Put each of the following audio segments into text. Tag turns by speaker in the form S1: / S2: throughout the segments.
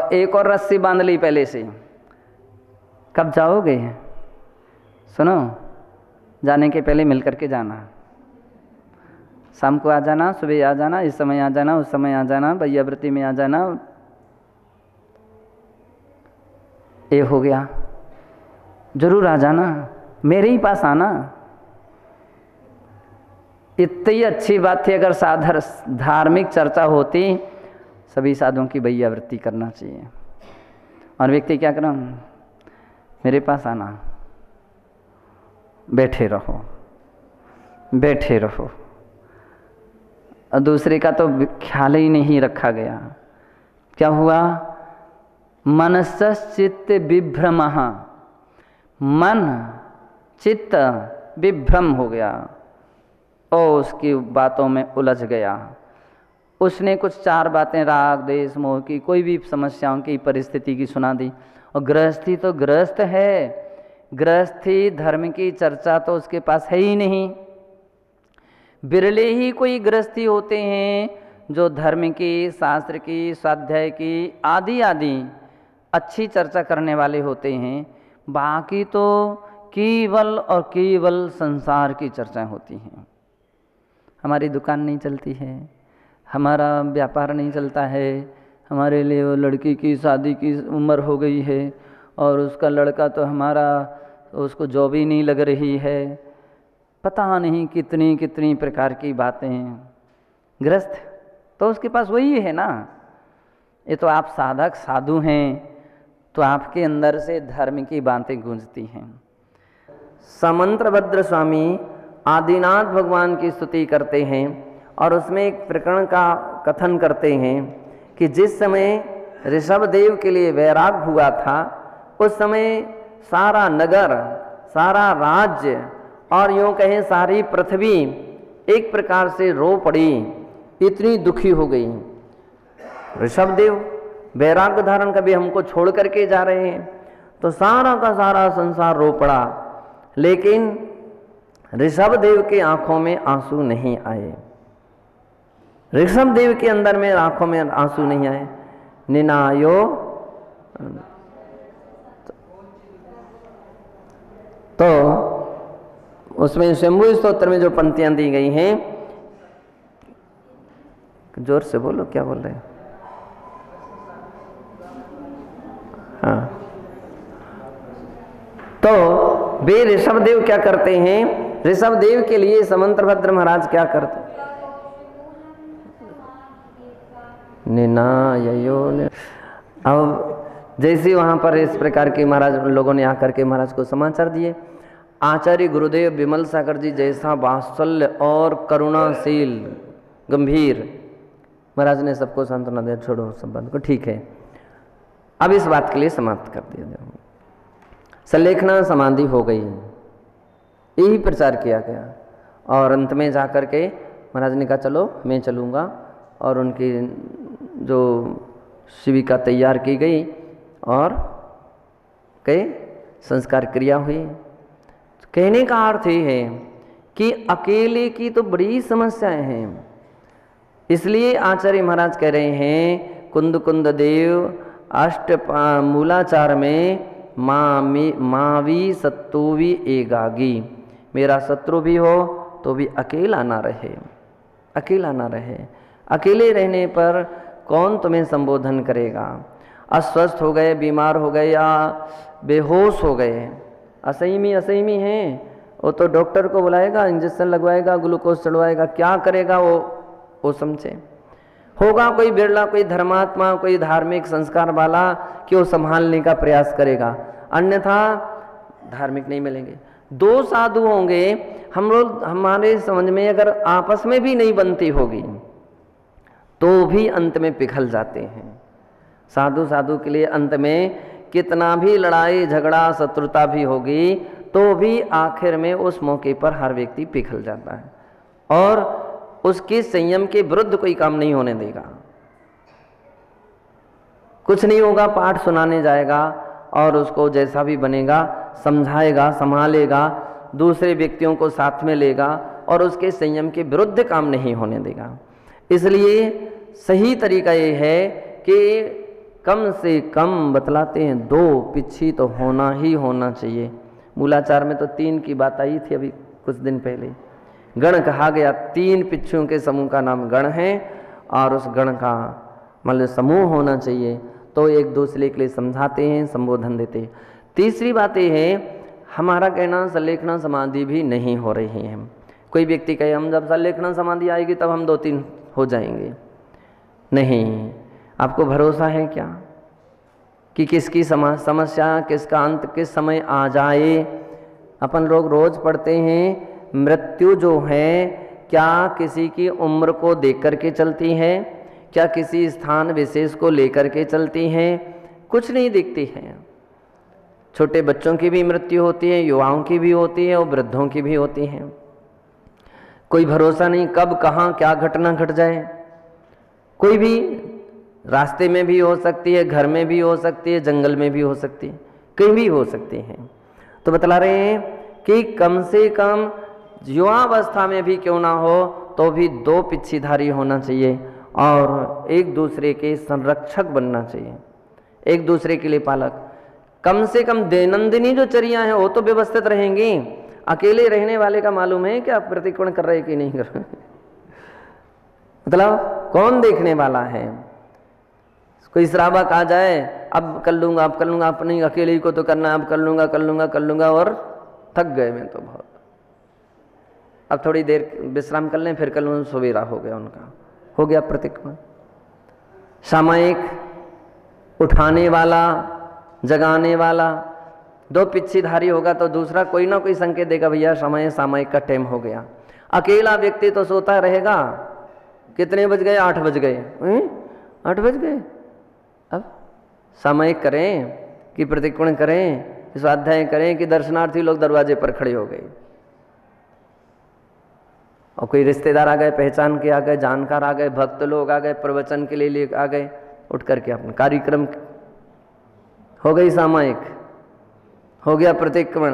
S1: और एक और रस्सी बांध ली पहले से। कब जाओगे? सुनो, जाने के पहले मिल करके जाना। शाम को आ जाना, सुबह आ जाना, इस समय आ जाना, उस समय आ जाना, भैयाव्रती में आ जाना। ये हो गया, जरूर आ जाना, मेरे ही पास आना। इतनी अच्छी बात थी। अगर धार्मिक चर्चा होती, सभी साधुओं की भैयाव्रती करना चाहिए। और व्यक्ति क्या करें, मेरे पास आना, बैठे रहो, बैठे रहो। और दूसरे का तो ख्याल ही नहीं रखा गया। क्या हुआ? मनसश्चित्त विभ्रमः, मन चित्त विभ्रम हो गया और उसकी बातों में उलझ गया। उसने कुछ 4 बातें राग देश मोह की, कोई भी समस्याओं की परिस्थिति की सुना दी। और गृहस्थी तो गृहस्थ है, गृहस्थी धर्म की चर्चा तो उसके पास है ही नहीं। बिरले ही कोई गृहस्थी होते हैं जो धर्म की, शास्त्र की, स्वाध्याय की आदि आदि अच्छी चर्चा करने वाले होते हैं। बाकी तो केवल और केवल संसार की चर्चाएं होती हैं। हमारी दुकान नहीं चलती है, हमारा व्यापार नहीं चलता है, हमारे लिए वो लड़की की शादी की उम्र हो गई है और उसका लड़का तो हमारा, उसको जॉब ही नहीं लग रही है। पता नहीं कितनी कितनी प्रकार की बातें। गृहस्थ तो उसके पास वही है ना। ये तो आप साधक साधु हैं तो आपके अंदर से धर्म की बातें गूंजती हैं। समंत्रभद्र स्वामी आदिनाथ भगवान की स्तुति करते हैं और उसमें एक प्रकरण का कथन करते हैं कि जिस समय ऋषभदेव के लिए वैराग हुआ था, उस समय सारा नगर, सारा राज्य और यूँ कहें सारी पृथ्वी एक प्रकार से रो पड़ी, इतनी दुखी हो गई। ऋषभदेव वैराग्य धारण कभी हमको छोड़ करके जा रहे हैं, तो सारा का सारा संसार रो पड़ा। लेकिन ऋषभदेव के आंखों में आंसू नहीं आए, ऋषभदेव के अंदर में आंखों में आंसू नहीं आए। निनायो, तो उसमें शंभु स्तोत्र में जो पंक्तियां दी गई हैं, जोर से बोलो, क्या बोल रहे हैं? हाँ, तो वे ऋषभदेव क्या करते हैं? ऋषभदेव के लिए समंत्रभद्र महाराज क्या करते? निनायो। अब जैसे वहां पर इस प्रकार के महाराज लोगों ने आकर के महाराज को समाचार दिए, आचार्य गुरुदेव विमल सागर जी जैसा वात्सल्य और करुणाशील गंभीर महाराज ने सबको सांत्वना दिया, छोड़ो संबंध को, ठीक है, अब इस बात के लिए समाप्त कर दिया जाए। संलेखना समाधि हो गई, यही प्रचार किया गया। और अंत में जाकर के महाराज ने कहा चलो मैं चलूँगा, और उनकी जो शिविका तैयार की गई और कई संस्कार क्रिया हुई। कहने का अर्थ ये है कि अकेले की तो बड़ी समस्याएं हैं। इसलिए आचार्य महाराज कह रहे हैं, कुंद कुंद देव अष्ट मूलाचार में मावी सत्तुवी एगागी, मेरा शत्रु भी हो तो भी अकेला ना रहे, अकेला ना रहे। अकेले रहने पर कौन तुम्हें संबोधन करेगा? अस्वस्थ हो गए, बीमार हो गए या बेहोश हो गए, असहमी हैं, वो तो डॉक्टर को बुलाएगा, इंजेक्शन लगवाएगा, ग्लूकोज चढ़वाएगा, क्या करेगा वो समझे। होगा कोई बिरला, कोई धर्मात्मा, कोई धार्मिक संस्कार वाला कि वो संभालने का प्रयास करेगा, अन्यथा धार्मिक नहीं मिलेंगे। 2 साधु होंगे, हम लोग हमारे समझ में अगर आपस में भी नहीं बनती होगी तो भी अंत में पिघल जाते हैं। साधु साधु के लिए अंत में कितना भी लड़ाई झगड़ा शत्रुता भी होगी तो भी आखिर में उस मौके पर हर व्यक्ति पिघल जाता है और उसके संयम के विरुद्ध कोई काम नहीं होने देगा। कुछ नहीं होगा, पाठ सुनाने जाएगा और उसको जैसा भी बनेगा समझाएगा, संभालेगा, दूसरे व्यक्तियों को साथ में लेगा और उसके संयम के विरुद्ध काम नहीं होने देगा। इसलिए सही तरीका ये है कि कम से कम बतलाते हैं 2 पिच्छी तो होना ही होना चाहिए। मूलाचार में तो 3 की बात आई थी अभी कुछ दिन पहले। गण कहा गया, 3 पिच्छुओं के समूह का नाम गण है और उस गण का मतलब समूह होना चाहिए, तो एक दूसरे के लिए समझाते हैं, संबोधन देते हैं। तीसरी बात यह है, हमारा कहना संलेखना समाधि भी नहीं हो रही है। कोई व्यक्ति कहे हम जब संलेखना समाधि आएगी तब हम 2-3 हो जाएंगे, नहीं। आपको भरोसा है क्या कि किसकी समस्या, किसका अंत किस समय आ जाए? अपन लोग रोज पढ़ते हैं, मृत्यु जो है क्या किसी की उम्र को देख करके चलती है, क्या किसी स्थान विशेष को लेकर के चलती है? कुछ नहीं दिखती है। छोटे बच्चों की भी मृत्यु होती है, युवाओं की भी होती है और वृद्धों की भी होती है। कोई भरोसा नहीं कब कहाँ क्या घटना घट जाए। कोई भी रास्ते में भी हो सकती है, घर में भी हो सकती है, जंगल में भी हो सकती है, कहीं भी हो सकती है। तो बतला रहे हैं कि कम से कम युवावस्था में भी क्यों ना हो तो भी 2 पिच्छीधारी होना चाहिए और एक दूसरे के संरक्षक बनना चाहिए, एक दूसरे के लिए पालक। कम से कम दैनंदिनी जो चर्या है वो तो व्यवस्थित रहेंगी। अकेले रहने वाले का मालूम है कि आप प्रतिक्रमण कर रहे कि नहीं कर रहे, मतलब कौन देखने वाला है? कोई श्रावक आ जाए, अब कर लूंगा, अब कर लूंगा, अपनी अकेले ही को तो करना, अब कर लूंगा कर लूंगा कर लूंगा, और थक गए मैं तो बहुत, अब थोड़ी देर विश्राम कर लें फिर कर लूँगा, सवेरा हो गया उनका, हो गया प्रतिक्रमण। सामयिक उठाने वाला, जगाने वाला 2 पिच्छीधारी होगा तो दूसरा कोई ना कोई संकेत देगा, भैया सामयिक का टाइम हो गया। अकेला व्यक्ति तो सोता रहेगा, कितने बज गए? 8 बज गए, 8 बज गए। अब सामयिक करें कि प्रतिक्रमण करें कि स्वाध्याय करें कि दर्शनार्थी लोग दरवाजे पर खड़े हो गए और कोई रिश्तेदार आ गए, पहचान के आ गए, जानकार आ गए, भक्त लोग आ गए, प्रवचन के लिए आ गए, उठ करके अपना कार्यक्रम हो गई, सामयिक हो गया, प्रतिक्रमण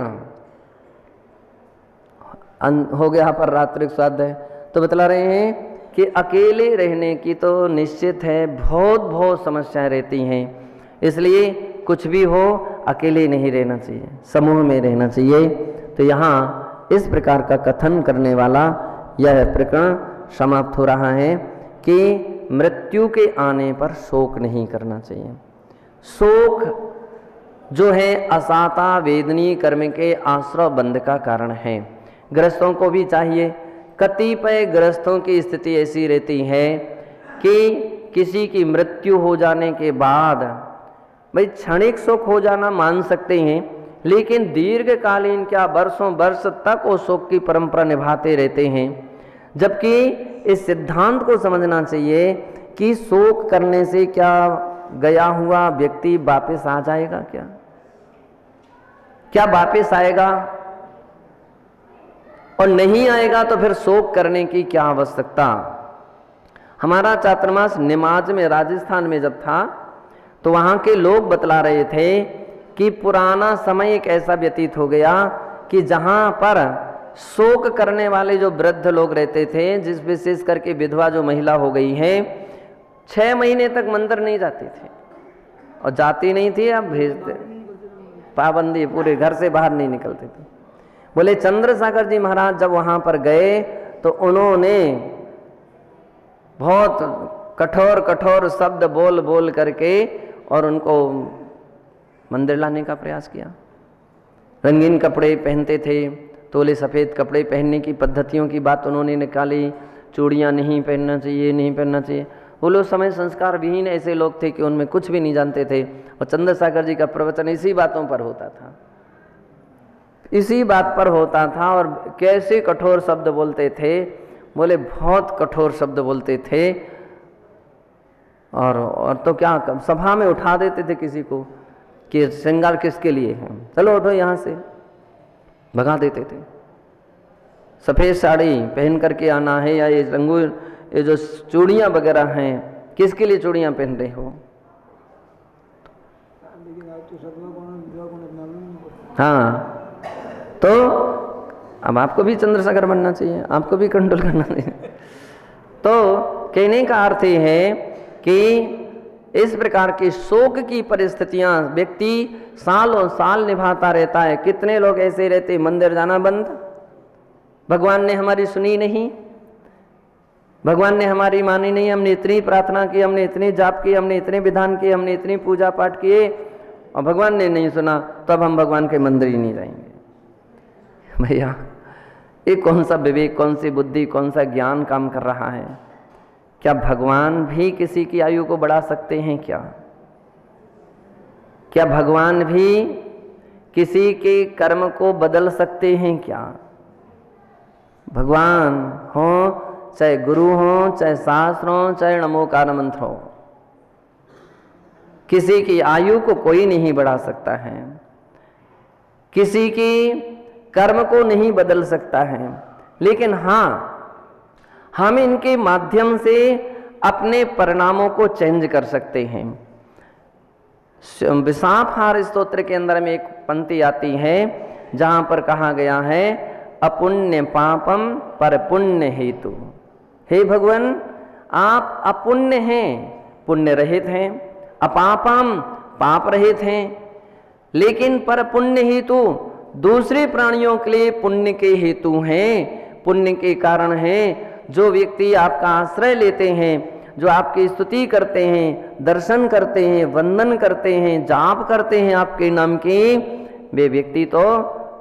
S1: हो गया पर रात्रिक स्वाध्याय। तो बतला रहे हैं कि अकेले रहने की तो निश्चित है बहुत समस्याएं रहती हैं, इसलिए कुछ भी हो अकेले नहीं रहना चाहिए, समूह में रहना चाहिए। तो यहाँ इस प्रकार का कथन करने वाला यह प्रकरण समाप्त हो रहा है कि मृत्यु के आने पर शोक नहीं करना चाहिए। शोक जो है असाता वेदनीय कर्म के आश्रव बंध का कारण है। गृहस्थों को भी चाहिए, कतिपय गृहस्थों की स्थिति ऐसी रहती है कि किसी की मृत्यु हो जाने के बाद भाई क्षणिक शोक हो जाना मान सकते हैं, लेकिन दीर्घकालीन क्या वर्षों वर्ष तक वो शोक की परंपरा निभाते रहते हैं। जबकि इस सिद्धांत को समझना चाहिए कि शोक करने से क्या गया हुआ व्यक्ति वापस आ जाएगा? क्या वापस आएगा? और नहीं आएगा तो फिर शोक करने की क्या आवश्यकता? हमारा चातुर्मास निमाज में राजस्थान में जब था तो वहाँ के लोग बतला रहे थे कि पुराना समय एक ऐसा व्यतीत हो गया कि जहाँ पर शोक करने वाले जो वृद्ध लोग रहते थे, जिस विशेष करके विधवा जो महिला हो गई है, 6 महीने तक मंदिर नहीं जाती थी और जाती नहीं थी, अब भेजते, पाबंदी, पूरे घर से बाहर नहीं निकलते थे। बोले चंद्रसागर जी महाराज जब वहाँ पर गए तो उन्होंने बहुत कठोर शब्द बोल बोल करके और उनको मंदिर लाने का प्रयास किया। रंगीन कपड़े पहनते थे, तोले सफ़ेद कपड़े पहनने की पद्धतियों की बात उन्होंने निकाली, चूड़ियाँ नहीं पहनना चाहिए, नहीं पहनना चाहिए। वो लोग समय संस्कार विहीन ऐसे लोग थे कि उनमें कुछ भी नहीं जानते थे, और चंद्रसागर जी का प्रवचन इसी बातों पर होता था, इसी बात पर होता था। और कैसे कठोर शब्द बोलते थे, बोले बहुत कठोर शब्द बोलते थे। और तो क्या सभा में उठा देते थे किसी को कि श्रृंगार किसके लिए है, चलो उठो यहाँ से, भगा देते थे। सफ़ेद साड़ी पहन करके आना है, या ये रंगून, ये जो चूड़ियाँ वगैरह हैं, किसके लिए चूड़ियाँ पहन रहे हो? हाँ, तो अब आपको भी चंद्रसागर बनना चाहिए, आपको भी कंट्रोल करना चाहिए। तो कहने का अर्थ ये है कि इस प्रकार की शोक की परिस्थितियां व्यक्ति सालों साल निभाता रहता है। कितने लोग ऐसे रहते, मंदिर जाना बंद, भगवान ने हमारी सुनी नहीं, भगवान ने हमारी मानी नहीं, हमने इतनी प्रार्थना की, हमने इतनी जाप की, हमने इतने विधान किए, हमने इतनी पूजा पाठ किए और भगवान ने नहीं सुना, तो अब हम भगवान के मंदिर ही नहीं जाएंगे। भैया ये कौन सा विवेक, कौन सी बुद्धि, कौन सा ज्ञान काम कर रहा है? क्या भगवान भी किसी की आयु को बढ़ा सकते हैं क्या? क्या भगवान भी किसी के कर्म को बदल सकते हैं क्या? भगवान हो, चाहे गुरु हो, चाहे शास्त्र हो, चाहे नमोकार मंत्र हो, किसी की आयु को कोई नहीं बढ़ा सकता है, किसी की कर्म को नहीं बदल सकता है। लेकिन हाँ, हम इनके माध्यम से अपने परिणामों को चेंज कर सकते हैं। विशाफहार स्तोत्र के अंदर में एक पंक्ति आती है जहां पर कहा गया है, अपुण्य पापम पर पुण्य हेतु। हे भगवान, आप अपुण्य हैं, पुण्य रहित हैं, अपापम पाप रहित हैं, लेकिन पर पुण्य हेतु दूसरे प्राणियों के लिए पुण्य के हेतु हैं, पुण्य के कारण हैं। जो व्यक्ति आपका आश्रय लेते हैं, जो आपकी स्तुति करते हैं, दर्शन करते हैं, वंदन करते हैं, जाप करते हैं आपके नाम की, वे व्यक्ति तो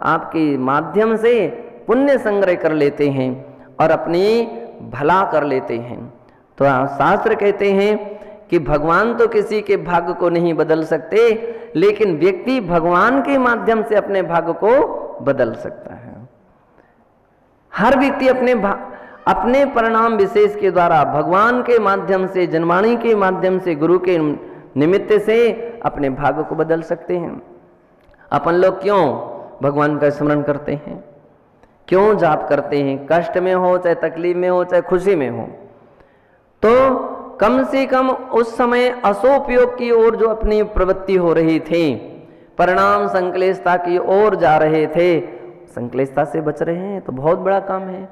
S1: आपके माध्यम से पुण्य संग्रह कर लेते हैं और अपनी भला कर लेते हैं। तो शास्त्र कहते हैं कि भगवान तो किसी के भाग्य को नहीं बदल सकते, लेकिन व्यक्ति भगवान के माध्यम से अपने भाग्य को बदल सकता है। हर व्यक्ति अपने परिणाम विशेष के द्वारा भगवान के माध्यम से, जनवाणी के माध्यम से, गुरु के निमित्त से अपने भाग्य को बदल सकते हैं। अपन लोग क्यों भगवान का स्मरण करते हैं, क्यों जाप करते हैं? कष्ट में हो, चाहे तकलीफ में हो, चाहे खुशी में हो, तो कम से कम उस समय असोपयोग की ओर जो अपनी प्रवृत्ति हो रही थी, परिणाम संक्लेशता की ओर जा रहे थे, संक्लेशता से बच रहे हैं तो बहुत बड़ा काम है।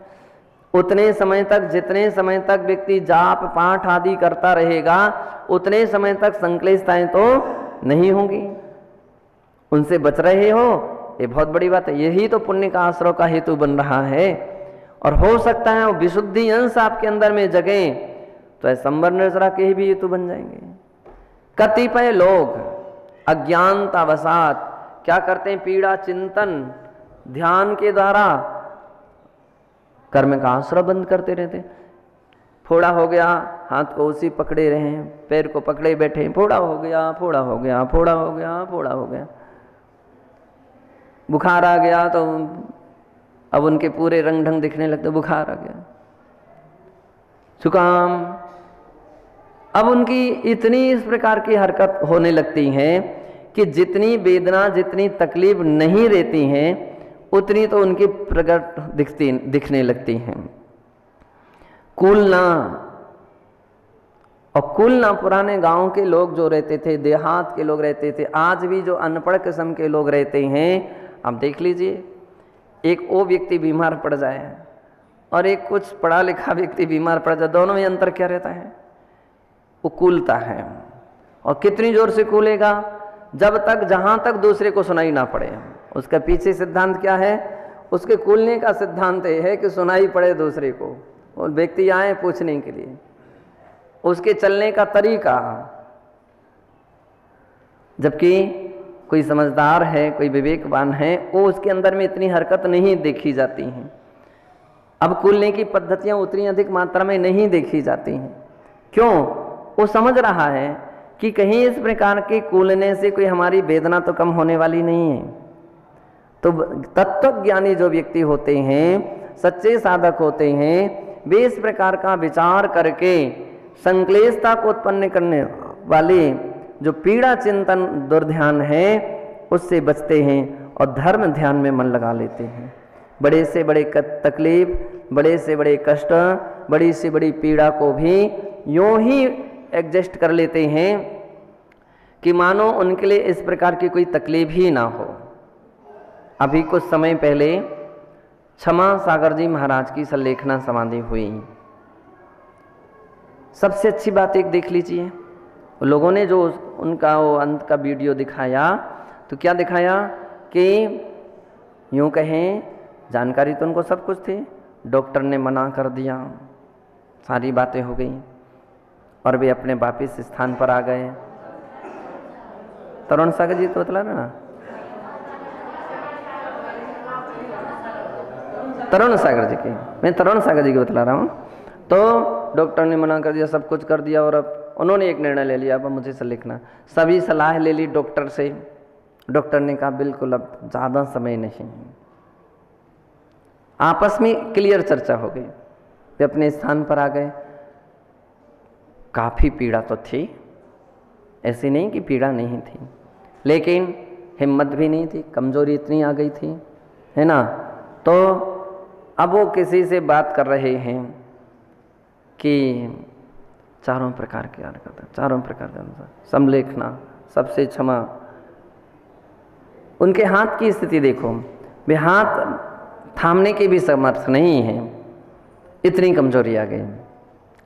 S1: उतने समय तक, जितने समय तक व्यक्ति जाप पाठ आदि करता रहेगा, उतने समय तक संक्लेशताएं तो नहीं होंगी। उनसे बच रहे हो, ये बहुत बड़ी बात है। यही तो पुण्य का आश्रय का हेतु बन रहा है। और हो सकता है वो विशुद्धि अंश आपके अंदर में जगे तो संवर निर्जरा के भी हेतु बन जाएंगे। कतिपय लोग अज्ञानतावशात क्या करते हैं, पीड़ा चिंतन ध्यान के द्वारा कर्म का आश्रय बंद करते रहते। फोड़ा हो गया, हाथ को उसी पकड़े रहे, पैर को पकड़े बैठे, फोड़ा हो गया, फोड़ा हो गया, फोड़ा हो गया, फोड़ा हो गया। बुखार आ गया तो अब उनके पूरे रंग ढंग दिखने लगते, बुखार आ गया, जुकाम। अब उनकी इतनी इस प्रकार की हरकत होने लगती है कि जितनी वेदना, जितनी तकलीफ नहीं रहती हैं, उतनी तो उनकी प्रकट दिखने लगती हैं। कूलना, और कूलना पुराने गांव के लोग जो रहते थे, देहात के लोग रहते थे, आज भी जो अनपढ़ किस्म के लोग रहते हैं, आप देख लीजिए, एक वो व्यक्ति बीमार पड़ जाए और एक कुछ पढ़ा लिखा व्यक्ति बीमार पड़ जाए, दोनों में अंतर क्या रहता है? वो कूलता है। और कितनी जोर से कूलेगा? जब तक, जहां तक दूसरे को सुनाई ना पड़े। उसका पीछे सिद्धांत क्या है? उसके कूलने का सिद्धांत ये है कि सुनाई पड़े दूसरे को, और व्यक्ति आए पूछने के लिए। उसके चलने का तरीका, जबकि कोई समझदार है, कोई विवेकवान है, वो उसके अंदर में इतनी हरकत नहीं देखी जाती हैं। अब कूलने की पद्धतियां उतनी अधिक मात्रा में नहीं देखी जाती हैं। क्यों? वो समझ रहा है कि कहीं इस प्रकार के कूलने से कोई हमारी वेदना तो कम होने वाली नहीं है। तो तत्वज्ञानी जो व्यक्ति होते हैं, सच्चे साधक होते हैं, वे इस प्रकार का विचार करके संक्लेशता को उत्पन्न करने वाले जो पीड़ा चिंतन दुर्ध्यान है उससे बचते हैं और धर्म ध्यान में मन लगा लेते हैं। बड़े से बड़े तकलीफ, बड़े से बड़े कष्ट, बड़ी से बड़ी पीड़ा को भी यूं ही एडजस्ट कर लेते हैं कि मानो उनके लिए इस प्रकार की कोई तकलीफ ही ना हो। अभी कुछ समय पहले क्षमा सागर जी महाराज की संलेखना समाधि हुई। सबसे अच्छी बात एक देख लीजिए, लोगों ने जो उनका वो अंत का वीडियो दिखाया तो क्या दिखाया कि यूँ कहें जानकारी तो उनको सब कुछ थी, डॉक्टर ने मना कर दिया, सारी बातें हो गई और वे अपने वापिस स्थान पर आ गए। तरुण सागर जी तो बतला रहे ना, तरुण सागर जी की, मैं तरुण सागर जी की बतला रहा हूँ। तो डॉक्टर ने मना कर दिया, सब कुछ कर दिया और अब उन्होंने एक निर्णय ले लिया, अब मुझे से लिखना। सभी सलाह ले ली डॉक्टर से। डॉक्टर ने कहा बिल्कुल अब ज़्यादा समय नहीं। आपस में क्लियर चर्चा हो गई, वे अपने स्थान पर आ गए। काफ़ी पीड़ा तो थी, ऐसी नहीं कि पीड़ा नहीं थी, लेकिन हिम्मत भी नहीं थी, कमजोरी इतनी आ गई थी, है ना। तो अब वो किसी से बात कर रहे हैं कि चारों प्रकार के याद करता, चारों प्रकार के अनुसार समलेखना, सबसे क्षमा। उनके हाथ की स्थिति देखो, वे हाथ थामने के भी समर्थ नहीं हैं, इतनी कमजोरी आ गई,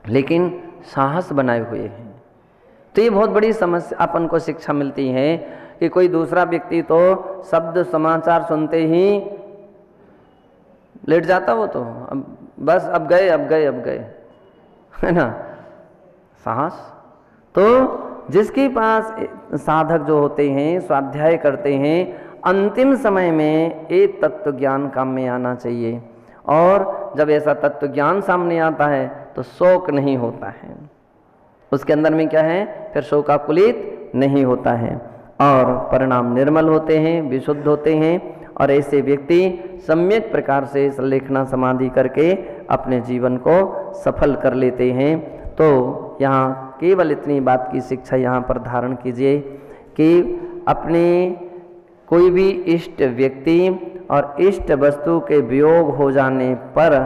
S1: लेकिन साहस बनाए हुए हैं। तो ये बहुत बड़ी समस्या अपन को शिक्षा मिलती है कि कोई दूसरा व्यक्ति तो शब्द समाचार सुनते ही लेट जाता, वो तो अब बस अब गए अब गए अब गए, है ना। साहस तो जिसके पास साधक जो होते हैं, स्वाध्याय करते हैं, अंतिम समय में एक तत्व ज्ञान काम में आना चाहिए। और जब ऐसा तत्व ज्ञान सामने आता है तो शोक नहीं होता है, उसके अंदर में क्या है, फिर शोकाकुलित नहीं होता है और परिणाम निर्मल होते हैं, विशुद्ध होते हैं। और ऐसे व्यक्ति सम्यक प्रकार से संलेखना समाधि करके अपने जीवन को सफल कर लेते हैं। तो यहाँ केवल इतनी बात की शिक्षा यहाँ पर धारण कीजिए कि अपने कोई भी इष्ट व्यक्ति और इष्ट वस्तु के वियोग हो जाने पर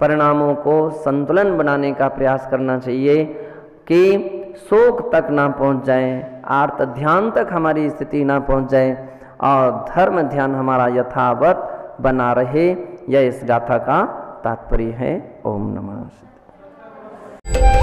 S1: परिणामों को संतुलन बनाने का प्रयास करना चाहिए कि शोक तक ना पहुंच जाए, आर्त ध्यान तक हमारी स्थिति ना पहुंच जाए और धर्म ध्यान हमारा यथावत बना रहे। यह इस गाथा का तात्पर्य है। ओम नमः शिवाय।